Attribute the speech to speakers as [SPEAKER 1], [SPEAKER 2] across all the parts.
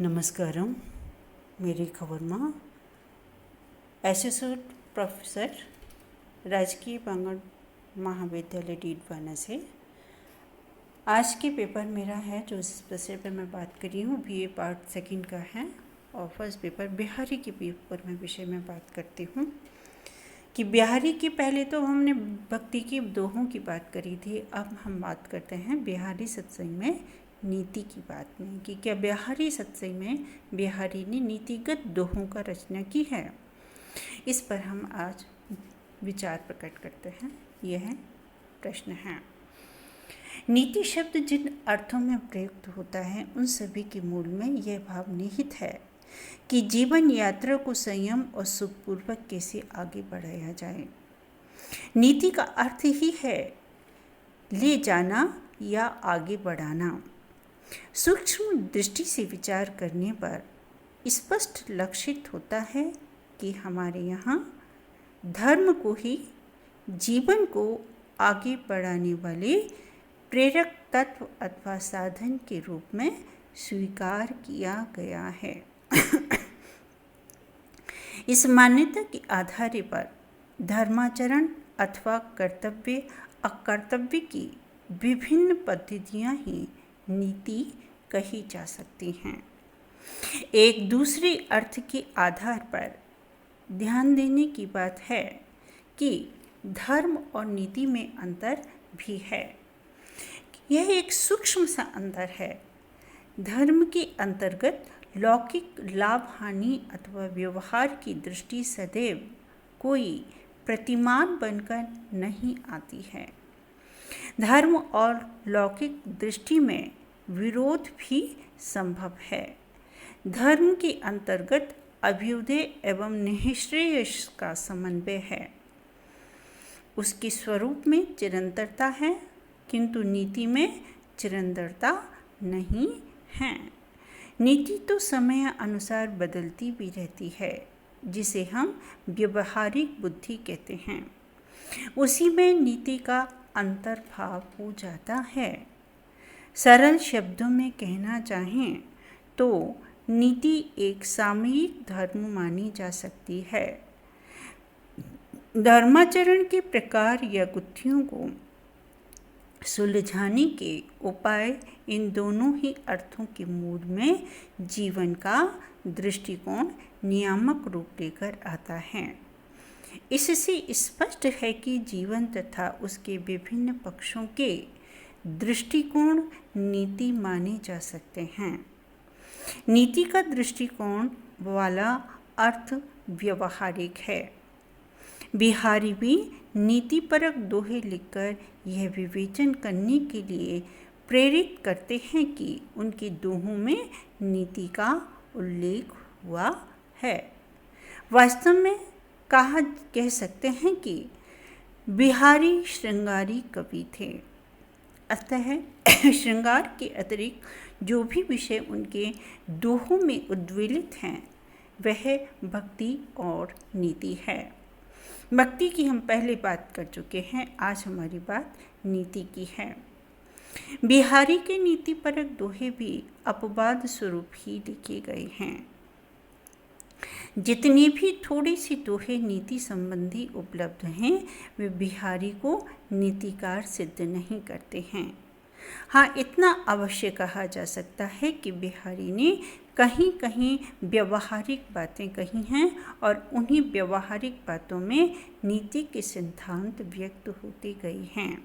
[SPEAKER 1] నమస్కారం. मेरी खबर माँ एसोसिएट प्रोफेसर राजकीय बांगड़ महाविद्यालय डीडवाना से आज के पेपर मेरा है जो इस विषय पर मैं बात कर रही हूँ बीए पार्ट सेकंड का है और फर्स्ट पेपर बिहारी के पेपर में विषय में बात करती हूँ कि बिहारी की पहले तो हमने भक्ति की दोहों की बात करी थी। अब हम बात करते हैं बिहारी सत्संग में नीति की बात में कि क्या बिहारी सत्संग में बिहारी ने नीतिगत दोहों का रचना की है। इस पर हम आज विचार प्रकट करते हैं। यह प्रश्न है। नीति शब्द जिन अर्थों में प्रयुक्त होता है उन सभी के मूल में यह भाव निहित है कि जीवन यात्रा को संयम और सुखपूर्वक कैसे आगे बढ़ाया जाए। नीति का अर्थ ही है ले जाना या आगे बढ़ाना। सूक्ष्म दृष्टि से विचार करने पर स्पष्ट लक्षित होता है कि हमारे यहाँ धर्म को ही जीवन को आगे बढ़ाने वाले प्रेरक तत्व अथवा साधन के रूप में स्वीकार किया गया है। इस मान्यता के आधार पर धर्माचरण अथवा कर्तव्य अकर्तव्य की विभिन्न पद्धतियाँ ही नीति कही जा सकती हैं। एक दूसरे अर्थ के आधार पर ध्यान देने की बात है कि धर्म और नीति में अंतर भी है। यह एक सूक्ष्म सा अंतर है। धर्म के अंतर्गत लौकिक लाभ हानि अथवा व्यवहार की दृष्टि सदैव कोई प्रतिमान बनकर नहीं आती है। धर्म और लौकिक दृष्टि में विरोध भी संभव है। धर्म के अंतर्गत अभ्युदय एवं निःश्रेयस का समन्वय है। उसके स्वरूप में चिरंतरता है किंतु नीति में चिरंतरता नहीं है। नीति तो समय अनुसार बदलती भी रहती है जिसे हम व्यवहारिक बुद्धि कहते हैं। उसी में नीति का अंतर्भाव हो जाता है। सरल शब्दों में कहना चाहें तो नीति एक सामयिक धर्म मानी जा सकती है। धर्माचरण के प्रकार या गुत्थियों को सुलझाने के उपाय इन दोनों ही अर्थों के मूल में जीवन का दृष्टिकोण नियामक रूप लेकर आता है। इससे स्पष्ट है कि जीवन तथा उसके विभिन्न पक्षों के दृष्टिकोण नीति माने जा सकते हैं। नीति का दृष्टिकोण वाला अर्थ व्यवहारिक है। बिहारी भी नीतिपरक दोहे लिखकर यह विवेचन करने के लिए प्रेरित करते हैं कि उनके दोहों में नीति का उल्लेख हुआ है। वास्तव में कह सकते हैं कि बिहारी श्रृंगारी कवि थे। अतः श्रृंगार के अतिरिक्त जो भी विषय उनके दोहों में उद्वेलित हैं वह भक्ति और नीति है। भक्ति की हम पहले बात कर चुके हैं। आज हमारी बात नीति की है। बिहारी के नीतिपरक दोहे भी अपवाद स्वरूप ही लिखे गए हैं। जितनी भी थोड़ी सी दोहे नीति संबंधी उपलब्ध हैं वे बिहारी को नीतिकार सिद्ध नहीं करते हैं। हाँ, इतना अवश्य कहा जा सकता है कि बिहारी ने कहीं कहीं व्यवहारिक बातें कही हैं और उन्हीं व्यवहारिक बातों में नीति के सिद्धांत व्यक्त होते गए हैं।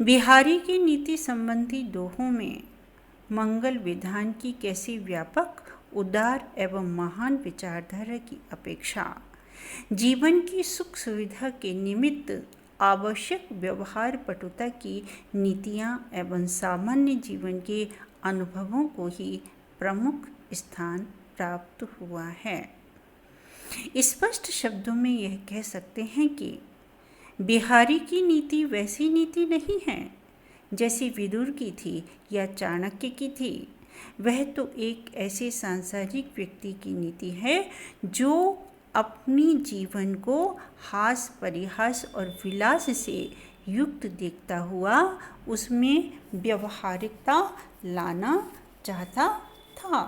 [SPEAKER 1] बिहारी की नीति संबंधी दोहों में मंगल विधान की कैसी व्यापक उदार एवं महान विचारधारा की अपेक्षा जीवन की सुख सुविधा के निमित्त आवश्यक व्यवहार पटुता की नीतियाँ एवं सामान्य जीवन के अनुभवों को ही प्रमुख स्थान प्राप्त हुआ है। स्पष्ट शब्दों में यह कह सकते हैं कि बिहारी की नीति वैसी नीति नहीं है जैसी विदुर की थी या चाणक्य की थी। वह तो एक ऐसे सांसारिक व्यक्ति की नीति है जो अपनी जीवन को हास परिहास और विलास से युक्त देखता हुआ उसमें व्यवहारिकता लाना चाहता था।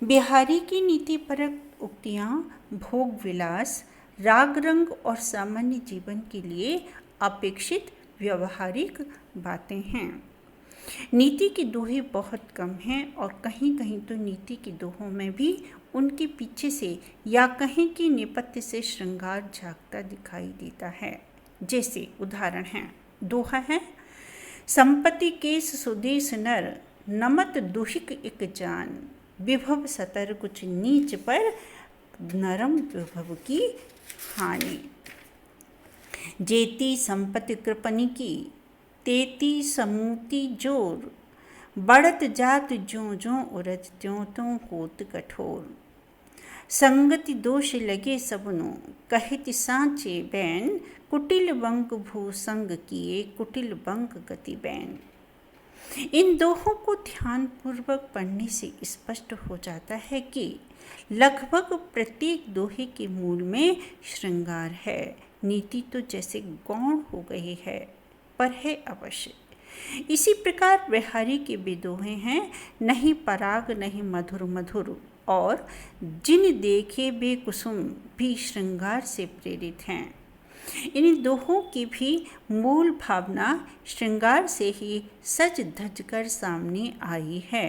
[SPEAKER 1] बिहारी की नीतिपरक उक्तियाँ भोग विलास, राग रंग और सामान्य जीवन के लिए अपेक्षित व्यवहारिक बातें हैं। नीति की दोहे बहुत कम हैं और कहीं कहीं तो नीति की दोहों में भी उनके पीछे से या कहीं कि नेपथ्य से श्रृंगार झांकता दिखाई देता है। जैसे उदाहरण है, दोहा है, संपत्ति केस सुदेश नर, नमत दुहिक इक जान, विभव सतर कुछ नीच पर, नरम विभव की हानि। जेती संपत्ति कृपनि की, तेती समूति जोर, बढ़त जात ज्यों ज्यों उरज त्यों त्यों होत कठोर। संगति दोष लगे सबनो, कहित सांचे बैन, कुटिल बंक भू संग किए, कुटिल बंक गति बैन। इन दोहों को ध्यानपूर्वक पढ़ने से स्पष्ट हो जाता है कि लगभग प्रत्येक दोहे के मूल में श्रृंगार है। नीति तो जैसे गौण हो गई है, पर है अवश्य। इसी प्रकार बिहारी के भी दोहे हैं, नहीं पराग नहीं मधुर मधुर, और जिन देखे बेकुसुम भी श्रृंगार से प्रेरित हैं। इन दोहों की भी मूल भावना श्रृंगार से ही सज धज कर सामने आई है।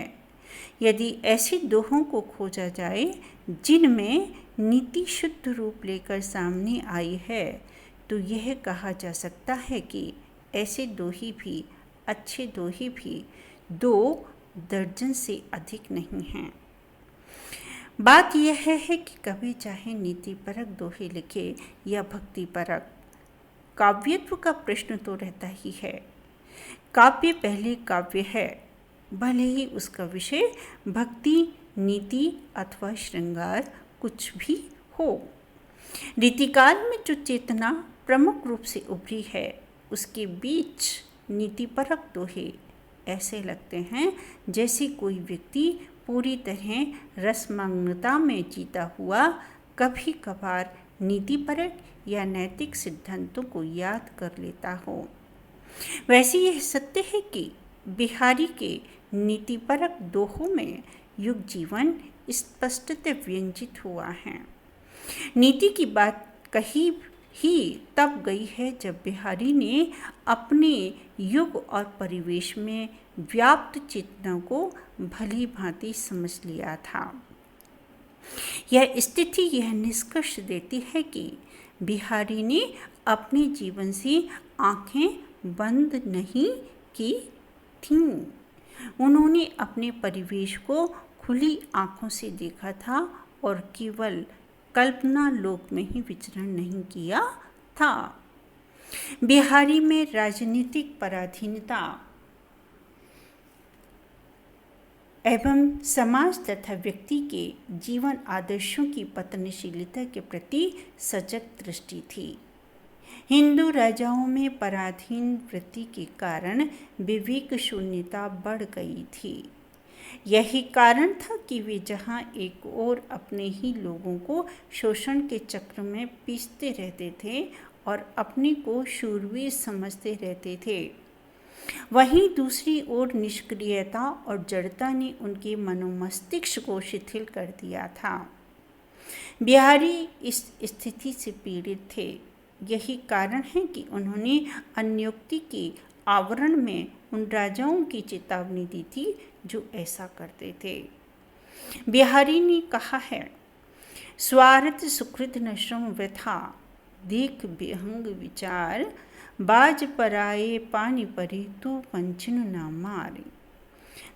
[SPEAKER 1] यदि ऐसे दोहों को खोजा जाए जिनमें नीति शुद्ध रूप लेकर सामने आई है, तो यह कहा जा सकता है कि ऐसे दोही भी, अच्छे दोही भी 2 दर्जन से अधिक नहीं हैं। बात यह है कि कवि चाहे नीतिपरक दोहे लिखे या भक्तिपरक, काव्यत्व का प्रश्न तो रहता ही है। काव्य पहले काव्य है, भले ही उसका विषय भक्ति, नीति अथवा श्रृंगार कुछ भी हो। रीतिकाल में जो चेतना प्रमुख रूप से उभरी है, उसके बीच नीतिपरक दोहे ऐसे लगते हैं जैसे कोई व्यक्ति पूरी तरह रसमग्नता में जीता हुआ कभी कभार नीतिपरक या नैतिक सिद्धांतों को याद कर लेता हो। वैसे यह सत्य है कि बिहारी के नीतिपरक दोहों में युग जीवन स्पष्टतः व्यंजित हुआ है। नीति की बात कही ही तब गई है जब बिहारी ने अपने युग और परिवेश में व्याप्त चेतना को भली भांति समझ लिया था। यह स्थिति यह निष्कर्ष देती है कि बिहारी ने अपने जीवन से आंखें बंद नहीं की थीं। उन्होंने अपने परिवेश को खुली आंखों से देखा था और केवल कल्पना लोक में ही विचरण नहीं किया था। बिहारी में राजनीतिक पराधीनता एवं समाज तथा व्यक्ति के जीवन आदर्शों की पतनशीलता के प्रति सजग दृष्टि थी। हिंदू राजाओं में पराधीन वृत्ति के कारण विवेक शून्यता बढ़ गई थी। यही कारण था कि वे जहां एक ओर अपने ही लोगों को शोषण के चक्र में पीसते रहते थे और अपने को शूरवीर समझते रहते थे, वहीं दूसरी ओर निष्क्रियता और जड़ता ने उनके मनोमस्तिष्क को शिथिल कर दिया था। बिहारी इस स्थिति से पीड़ित थे। यही कारण है कि उन्होंने अन्योक्ति के आवरण में उन राजाओं की चेतावनी दी थी जो ऐसा करते थे। बिहारी ने कहा है, स्वार्थ सुकृत न श्रम व्यथा, देख विहंग विचार, बाज पराए पानी परी तू पंचन न मारे।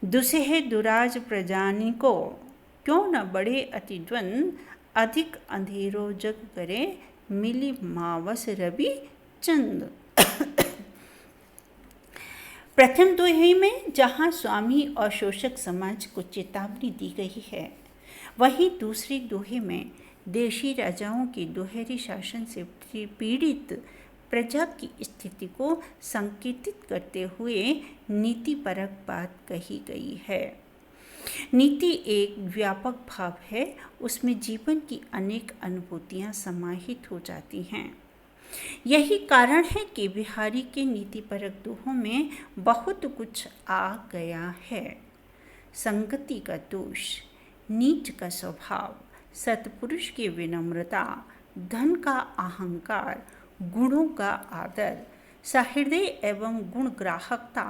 [SPEAKER 1] दुसह दुराज प्रजानी को, क्यों न बड़े अति द्वंद, अधिक अंधेरो जग करे, मिली मावस रवि चंद। प्रथम दोहे में जहाँ स्वामी और शोषक समाज को चेतावनी दी गई है, वहीं दूसरी दोहे में देशी राजाओं के दोहरे शासन से पीड़ित प्रजा की स्थिति को संकेतित करते हुए नीतिपरक बात कही गई है। नीति एक व्यापक भाव है, उसमें जीवन की अनेक अनुभूतियाँ समाहित हो जाती हैं। यही कारण है कि बिहारी के नीतिपरक दोहों में बहुत कुछ आ गया है। संगति का दोष, नीच का स्वभाव, सत्पुरुष की विनम्रता, धन का अहंकार, गुणों का आदर, सहृदय एवं गुणग्राहकता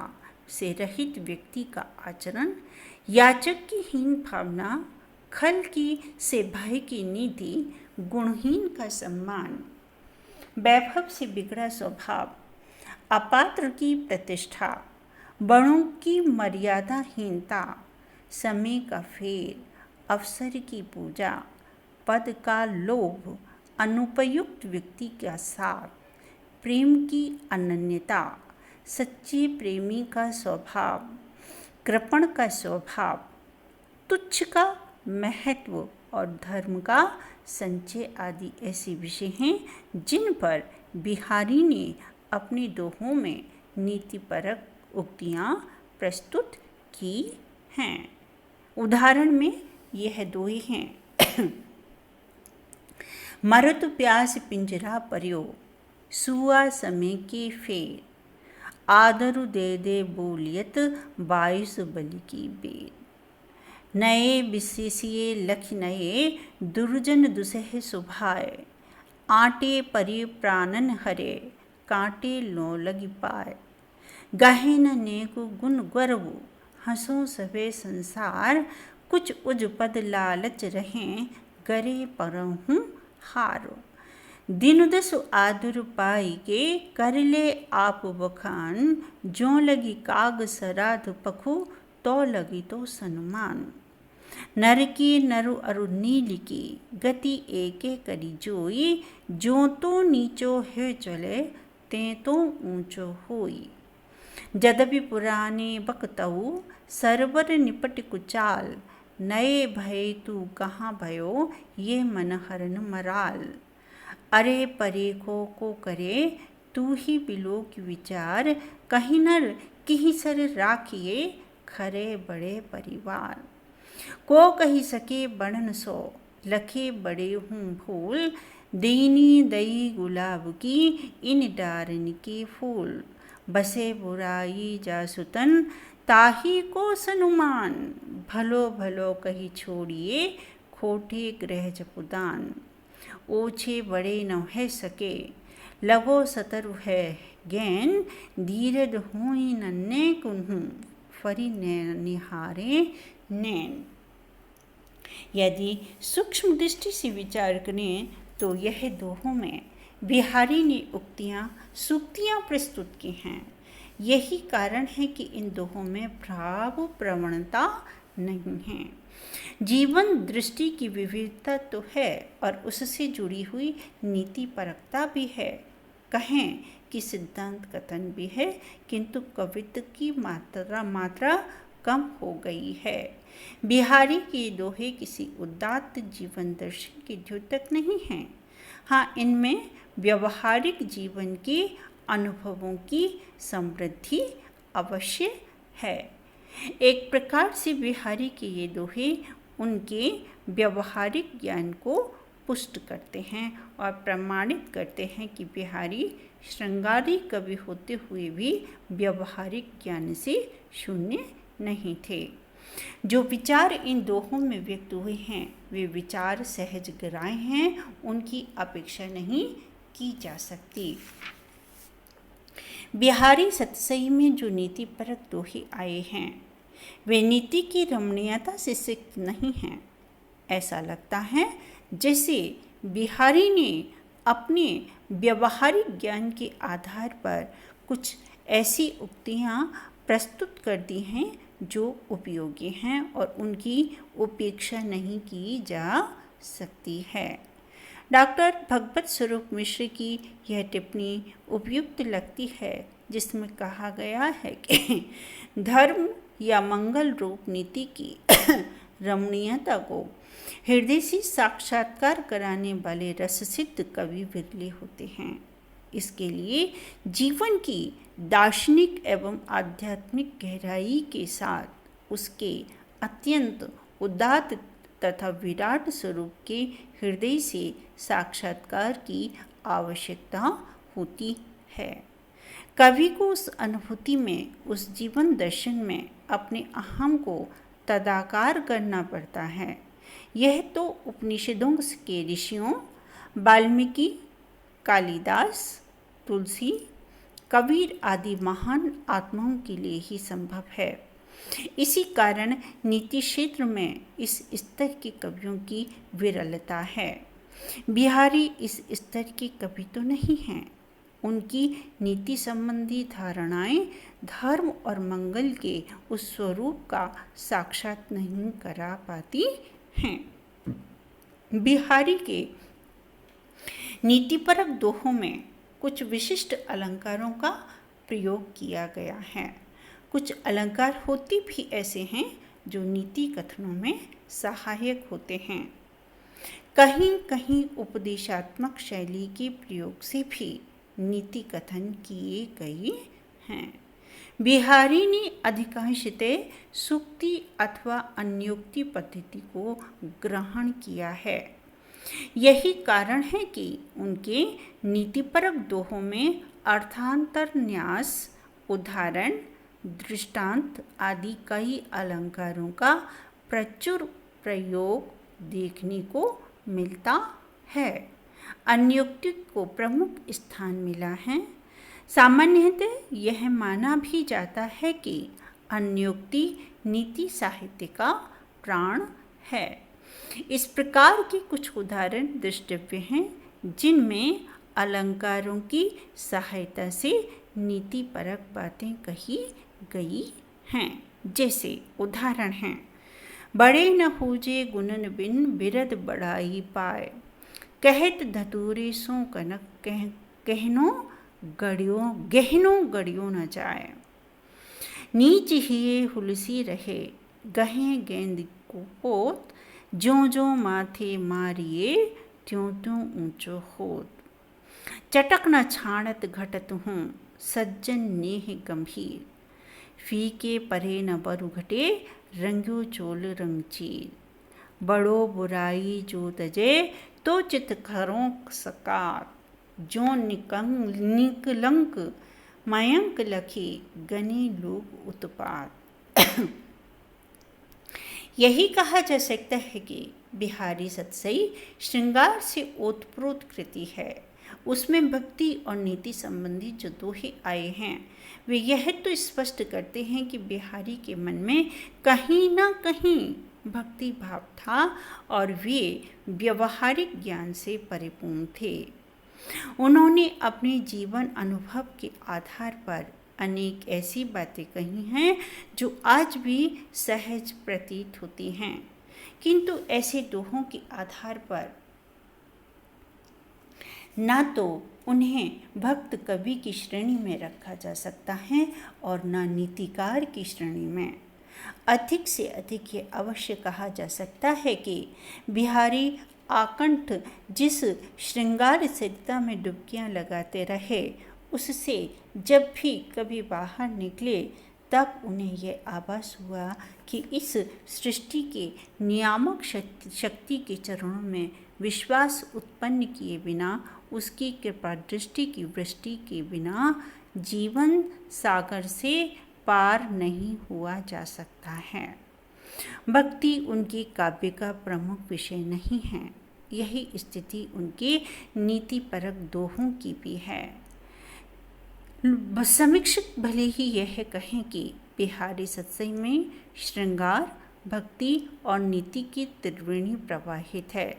[SPEAKER 1] से रहित व्यक्ति का आचरण, याचक की हीन भावना, खल की से भय की नीति, गुणहीन का सम्मान, वैभव से बिगड़ा स्वभाव, अपात्र की प्रतिष्ठा, बड़ों की मर्यादाहीनता, समय का फेर, अवसर की पूजा, पद का लोभ, अनुपयुक्त व्यक्ति का साथ, प्रेम की अनन्यता, सच्चे प्रेमी का स्वभाव, कृपण का स्वभाव, तुच्छ का महत्व और धर्म का संचय आदि ऐसे विषय हैं जिन पर बिहारी ने अपने दोहों में नीतिपरक उक्तियाँ प्रस्तुत की हैं। उदाहरण में यह दोहे हैं। मरत प्यास पिंजरा पर्यो, सुआ समय के फेर, आदरु दे दे बोलियत, बाईस बलि की बेर। नए विशेषिये लख नए, दुर्जन दुसह सुभाए, आटे परि प्राणन हरे, कांटे लो लगी पाए। गहे न नेकु गुण गर्व, हंसो सभे संसार, कुछ उज पद लालच रहें, गरे परहूँ हारो। दिन दस आदुर पाई के, कर ले आप बखान, जो लगी काग सराध पखु, तो लगी तो सन्मान। नर की नरु अरु नील की, गति एके करी जोई, जो तो नीचो है चले, ते तो ऊंचो होई। यद्यपि पुराने बकतऊ, सरवर निपट कुचाल, नए भय तू कहाँ भयो, ये मन हरन मराल। अरे परे को करे, तू ही बिलोक विचार, कहीं नर किही सर राखिए, खरे बड़े परिवार। को कही सके बड़न सो, लखे बड़े हूँ भूल, दीनी दई गुलाब की, इन डारन के फूल। बसे बुराई जासुतन, ताही को सनुमान, भलो भलो कही छोड़िए, खोटे ग्रह जपुदान। ओछे बड़े न है सके, लगो सतरु है गैन, धीरज हुई नन्हे कुन्हू, फरी निहारे नैन। यदि सूक्ष्म दृष्टि से विचार करें तो यह दोहों में बिहारी ने उक्तियाँ सूक्तियाँ प्रस्तुत की हैं। यही कारण है कि इन दोहों में भाव प्रवणता नहीं है। जीवन दृष्टि की विविधता तो है और उससे जुड़ी हुई नीति परकता भी है। कहें कि सिद्धांत कथन भी है, किंतु कवित्व की मात्रा कम हो गई है। बिहारी के दोहे किसी उदात्त जीवन दर्शन की द्योतक नहीं हैं। हाँ, इनमें व्यवहारिक जीवन के अनुभवों की समृद्धि अवश्य है। एक प्रकार से बिहारी के ये दोहे उनके व्यवहारिक ज्ञान को पुष्ट करते हैं और प्रमाणित करते हैं कि बिहारी श्रृंगारी कवि होते हुए भी व्यवहारिक ज्ञान से शून्य नहीं थे। जो विचार इन दोहों में व्यक्त हुए हैं वे विचार सहज ग्राह्य हैं, उनकी अपेक्षा नहीं की जा सकती। बिहारी सतसई में जो नीति परक दोहे आए हैं वे नीति की रमणीयता से सिक्त नहीं हैं। ऐसा लगता है जैसे बिहारी ने अपने व्यवहारिक ज्ञान के आधार पर कुछ ऐसी उक्तियाँ प्रस्तुत कर दी हैं जो उपयोगी हैं और उनकी उपेक्षा नहीं की जा सकती है। डॉक्टर भगवत स्वरूप मिश्र की यह टिप्पणी उपयुक्त लगती है, जिसमें कहा गया है कि धर्म या मंगल रूप नीति की रमणीयता को हृदय से साक्षात्कार कराने वाले रससिद्ध कवि विरले होते हैं। इसके लिए जीवन की दार्शनिक एवं आध्यात्मिक गहराई के साथ उसके अत्यंत उदात्त तथा विराट स्वरूप के हृदय से साक्षात्कार की आवश्यकता होती है। कवि को उस अनुभूति में, उस जीवन दर्शन में अपने अहम को तदाकार करना पड़ता है। यह तो उपनिषदों के ऋषियों वाल्मीकि, कालिदास, तुलसी, कबीर आदि महान आत्माओं के लिए ही संभव है। इसी कारण नीति क्षेत्र में इस स्तर के कवियों की विरलता है। बिहारी इस स्तर के कवि तो नहीं हैं। उनकी नीति संबंधी धारणाएं धर्म और मंगल के उस स्वरूप का साक्षात नहीं करा पाती हैं। बिहारी के नीतिपरक दोहों में कुछ विशिष्ट अलंकारों का प्रयोग किया गया है। कुछ अलंकार होते भी ऐसे हैं जो नीति कथनों में सहायक होते हैं। कहीं कहीं उपदेशात्मक शैली के प्रयोग से भी नीति कथन किए गए हैं। बिहारी ने अधिकांशतः सूक्ति अथवा अन्योक्ति पद्धति को ग्रहण किया है। यही कारण है कि उनके नीतिपरक दोहों में अर्थांतर न्यास, उदाहरण, दृष्टांत आदि कई अलंकारों का प्रचुर प्रयोग देखने को मिलता है। अन्योक्ति को प्रमुख स्थान मिला है। सामान्यतः यह माना भी जाता है कि अन्योक्ति नीति साहित्य का प्राण है। इस प्रकार के कुछ उदाहरण दृष्टव्य हैं जिनमें अलंकारों की सहायता से नीतिपरक बातें कही गई हैं। जैसे उदाहरण हैं, बड़े न होजे गुणन बिन बिरद बड़ाई पाए, कहत धतूरे सो कनक गहनो गड़ियो न जाए, नीच हिये हुलसी रहे गहे गेंद को पोत, ज्यों ज्यों माथे मारिए त्यों त्यों ऊंचो होत, चटक न छाणत घटत हूँ सज्जन नेह गंभीर, फीके परे न बरु घटे रंग्यो चोल रंग चीर, बड़ो बुराई जो तजे तो चित खरों सकार, जो निकलंक मयंक लखी गने लोग उत्पात। यही कहा जा सकता है कि बिहारी सतसई श्रृंगार से ओतप्रोत कृति है। उसमें भक्ति और नीति संबंधी जो दोहे आए हैं वे यह तो स्पष्ट करते हैं कि बिहारी के मन में कहीं ना कहीं भक्ति भाव था और वे व्यवहारिक ज्ञान से परिपूर्ण थे। उन्होंने अपने जीवन अनुभव के आधार पर अनेक ऐसी बातें कही हैं जो आज भी सहज प्रतीत होती हैं, किंतु ऐसे दोहों के आधार पर ना तो उन्हें भक्त कवि की श्रेणी में रखा जा सकता है और ना नीतिकार की श्रेणी में। अधिक से अधिक ये अवश्य कहा जा सकता है कि बिहारी आकंठ जिस श्रृंगार सरिता में डुबकियां लगाते रहे, उससे जब भी कभी बाहर निकले तब उन्हें यह आभास हुआ कि इस सृष्टि के नियामक शक्ति के चरणों में विश्वास उत्पन्न किए बिना, उसकी कृपा दृष्टि की वृष्टि के बिना जीवन सागर से पार नहीं हुआ जा सकता है। भक्ति उनके काव्य का प्रमुख विषय नहीं है। यही स्थिति उनके नीतिपरक दोहों की भी है। समीक्षक भले ही यह कहें कि बिहारी सतसई में श्रृंगार, भक्ति और नीति की त्रिवेणी प्रवाहित है,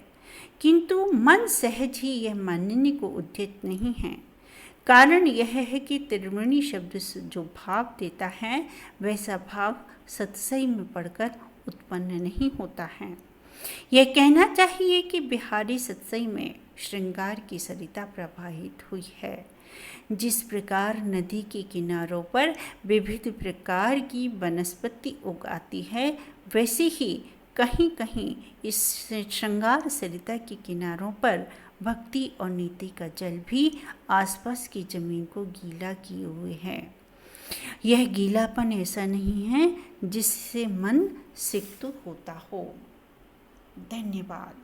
[SPEAKER 1] किंतु मन सहज ही यह मानने को उद्यत नहीं है। कारण यह है कि त्रिवेणी शब्द जो भाव देता है वैसा भाव सतसई में पढ़कर उत्पन्न नहीं होता है। यह कहना चाहिए कि बिहारी सतसई में श्रृंगार की सरिता प्रवाहित हुई है। जिस प्रकार नदी के किनारों पर विविध प्रकार की वनस्पति उगाती है, वैसे ही कहीं कहीं इस श्रृंगार सरिता के किनारों पर भक्ति और नीति का जल भी आसपास की जमीन को गीला किए हुए है। यह गीलापन ऐसा नहीं है जिससे मन सिक्त होता हो। धन्यवाद।